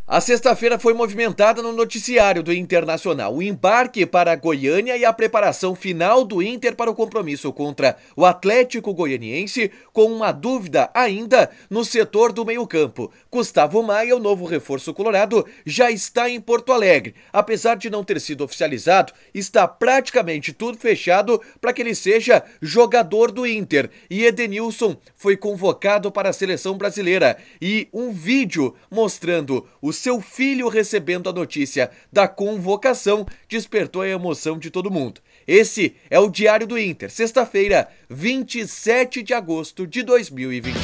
A sexta-feira foi movimentada no noticiário do Internacional. O embarque para Goiânia e a preparação final do Inter para o compromisso contra o Atlético Goianiense, com uma dúvida ainda no setor do meio-campo. Gustavo Maia, o novo reforço colorado, já está em Porto Alegre. Apesar de não ter sido oficializado, está praticamente tudo fechado para que ele seja jogador do Inter. E Edenilson foi convocado para a seleção brasileira. E um vídeo mostrando o seu filho recebendo a notícia da convocação despertou a emoção de todo mundo. Esse é o Diário do Inter, sexta-feira, 27 de agosto de 2021.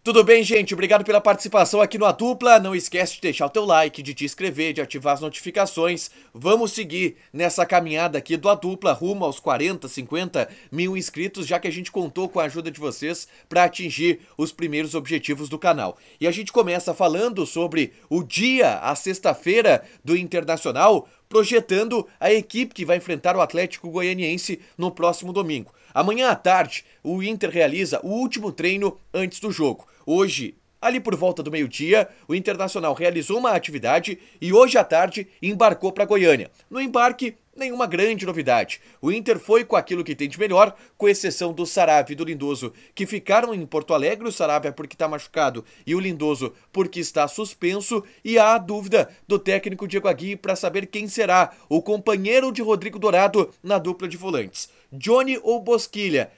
Tudo bem, gente? Obrigado pela participação aqui no A Dupla. Não esquece de deixar o teu like, de te inscrever, de ativar as notificações. Vamos seguir nessa caminhada aqui do A Dupla rumo aos 40, 50 mil inscritos, já que a gente contou com a ajuda de vocês para atingir os primeiros objetivos do canal. E a gente começa falando sobre o dia, a sexta-feira do Internacional, projetando a equipe que vai enfrentar o Atlético Goianiense no próximo domingo. Amanhã à tarde, o Inter realiza o último treino antes do jogo. Hoje, ali por volta do meio-dia, o Internacional realizou uma atividade e hoje à tarde embarcou para Goiânia. No embarque, nenhuma grande novidade. O Inter foi com aquilo que tem de melhor, com exceção do Sarabia e do Lindoso, que ficaram em Porto Alegre. O Sarabia porque está machucado e o Lindoso porque está suspenso. E há a dúvida do técnico Diego Aguirre para saber quem será o companheiro de Rodrigo Dourado na dupla de volantes. Johnny ou Bosquilha?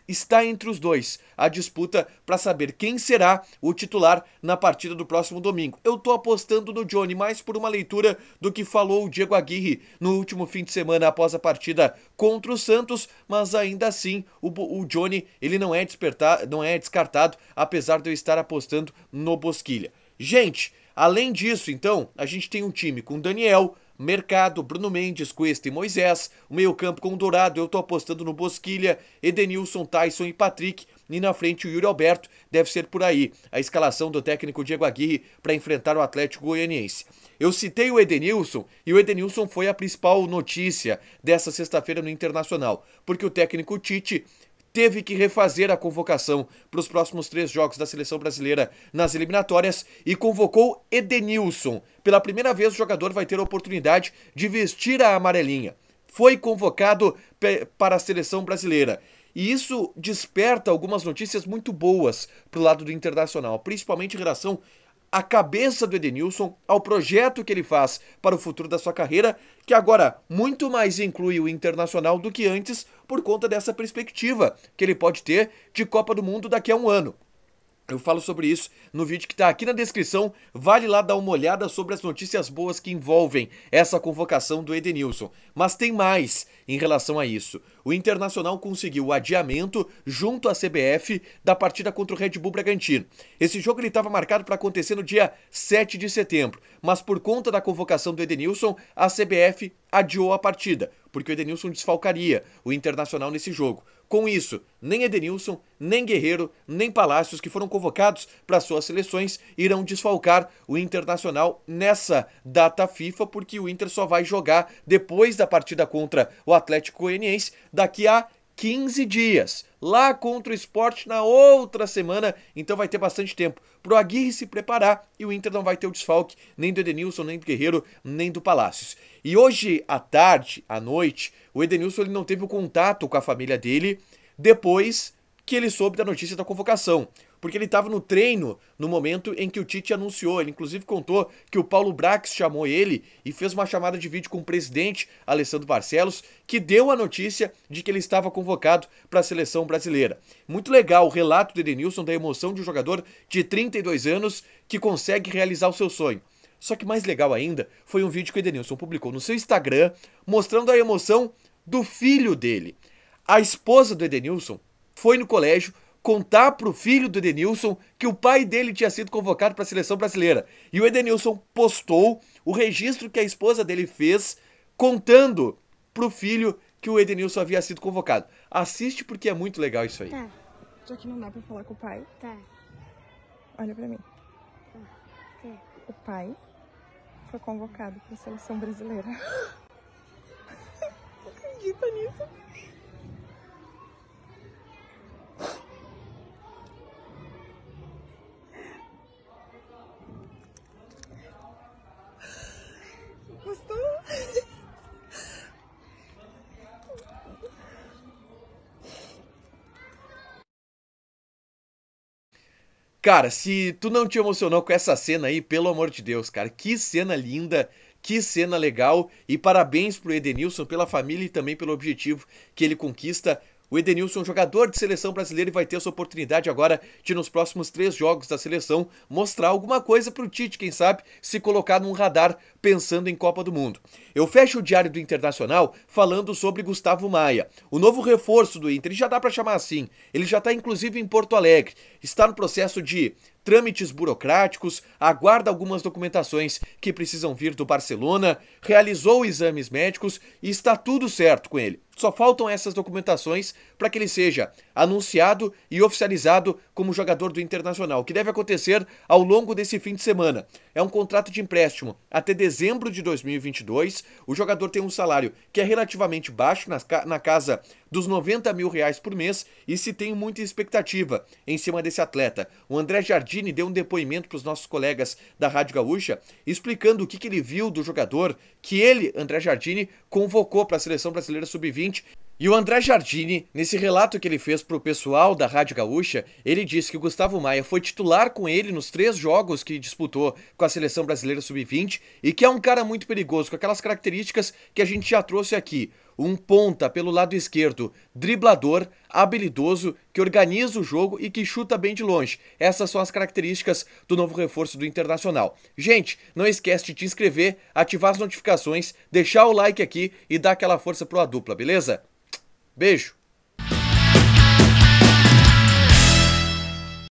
Está entre os dois a disputa para saber quem será o titular na partida do próximo domingo. Eu tô apostando no Johnny, mais por uma leitura do que falou o Diego Aguirre no último fim de semana após a partida contra o Santos, mas ainda assim o Johnny ele não é descartado, apesar de eu estar apostando no Bosquilha. Gente, além disso, então, a gente tem um time com Daniel, Mercado, Bruno Mendes, Cuesta e Moisés. O meio-campo com o Dourado, eu tô apostando no Bosquilha, Edenilson, Tyson e Patrick. E na frente o Yuri Alberto, deve ser por aí a escalação do técnico Diego Aguirre para enfrentar o Atlético Goianiense. Eu citei o Edenilson e o Edenilson foi a principal notícia dessa sexta-feira no Internacional, porque o técnico Tite teve que refazer a convocação para os próximos 3 jogos da seleção brasileira nas eliminatórias e convocou Edenilson. Pela primeira vez o jogador vai ter a oportunidade de vestir a amarelinha. Foi convocado para a seleção brasileira. E isso desperta algumas notícias muito boas para o lado do Internacional, principalmente em relação à cabeça do Edenilson, ao projeto que ele faz para o futuro da sua carreira, que agora muito mais inclui o Internacional do que antes, por conta dessa perspectiva que ele pode ter de Copa do Mundo daqui a um ano. Eu falo sobre isso no vídeo que está aqui na descrição, vale lá dar uma olhada sobre as notícias boas que envolvem essa convocação do Edenilson. Mas tem mais em relação a isso. O Internacional conseguiu o adiamento junto à CBF da partida contra o Red Bull Bragantino. Esse jogo estava marcado para acontecer no dia 7 de setembro, mas por conta da convocação do Edenilson, a CBF adiou a partida, porque o Edenilson desfalcaria o Internacional nesse jogo. Com isso, nem Edenilson, nem Guerreiro, nem Palácios, que foram convocados para suas seleções, irão desfalcar o Internacional nessa data FIFA, porque o Inter só vai jogar depois da partida contra o Atlético Goianiense daqui a 15 dias, lá contra o Sport na outra semana, então vai ter bastante tempo pro Aguirre se preparar e o Inter não vai ter o desfalque nem do Edenilson, nem do Guerreiro, nem do Palácios. E hoje à tarde, à noite, o Edenilson ele não teve o contato com a família dele depois que ele soube da notícia da convocação, porque ele estava no treino no momento em que o Tite anunciou. Ele inclusive contou que o Paulo Brax chamou ele e fez uma chamada de vídeo com o presidente Alessandro Barcelos, que deu a notícia de que ele estava convocado para a seleção brasileira. Muito legal o relato do Edenilson, da emoção de um jogador de 32 anos que consegue realizar o seu sonho. Só que mais legal ainda foi um vídeo que o Edenilson publicou no seu Instagram, mostrando a emoção do filho dele. A esposa do Edenilson foi no colégio contar pro filho do Edenilson que o pai dele tinha sido convocado para a seleção brasileira. E o Edenilson postou o registro que a esposa dele fez contando pro filho que o Edenilson havia sido convocado. Assiste porque é muito legal isso aí. Tá. Já que não dá pra falar com o pai. Tá. Olha pra mim. Tá. É. O pai foi convocado para a seleção brasileira. Não acredita nisso? Cara, se tu não te emocionou com essa cena aí, pelo amor de Deus, cara, que cena linda, que cena legal e parabéns pro Edenilson pela família e também pelo objetivo que ele conquista. O Edenilson, jogador de seleção brasileira, vai ter essa oportunidade agora de, nos próximos 3 jogos da seleção, mostrar alguma coisa pro Tite, quem sabe, se colocar num radar pensando em Copa do Mundo. Eu fecho o Diário do Internacional falando sobre Gustavo Maia, o novo reforço do Inter, e já dá pra chamar assim, ele já tá inclusive em Porto Alegre, está no processo de trâmites burocráticos, aguarda algumas documentações que precisam vir do Barcelona, realizou exames médicos e está tudo certo com ele. Só faltam essas documentações para que ele seja anunciado e oficializado como jogador do Internacional, o que deve acontecer ao longo desse fim de semana. É um contrato de empréstimo até dezembro de 2022. O jogador tem um salário que é relativamente baixo, na casa dos 90 mil reais por mês, e se tem muita expectativa em cima desse atleta. O André Jardine deu um depoimento para os nossos colegas da Rádio Gaúcha, explicando o que ele viu do jogador, que ele, André Jardine, convocou para a Seleção Brasileira Sub-20. E o André Jardine, nesse relato que ele fez pro pessoal da Rádio Gaúcha, ele disse que o Gustavo Maia foi titular com ele nos 3 jogos que disputou com a Seleção Brasileira Sub-20 e que é um cara muito perigoso, com aquelas características que a gente já trouxe aqui. Um ponta pelo lado esquerdo, driblador, habilidoso, que organiza o jogo e que chuta bem de longe. Essas são as características do novo reforço do Internacional. Gente, não esquece de te inscrever, ativar as notificações, deixar o like aqui e dar aquela força pro A Dupla, beleza? Beijo!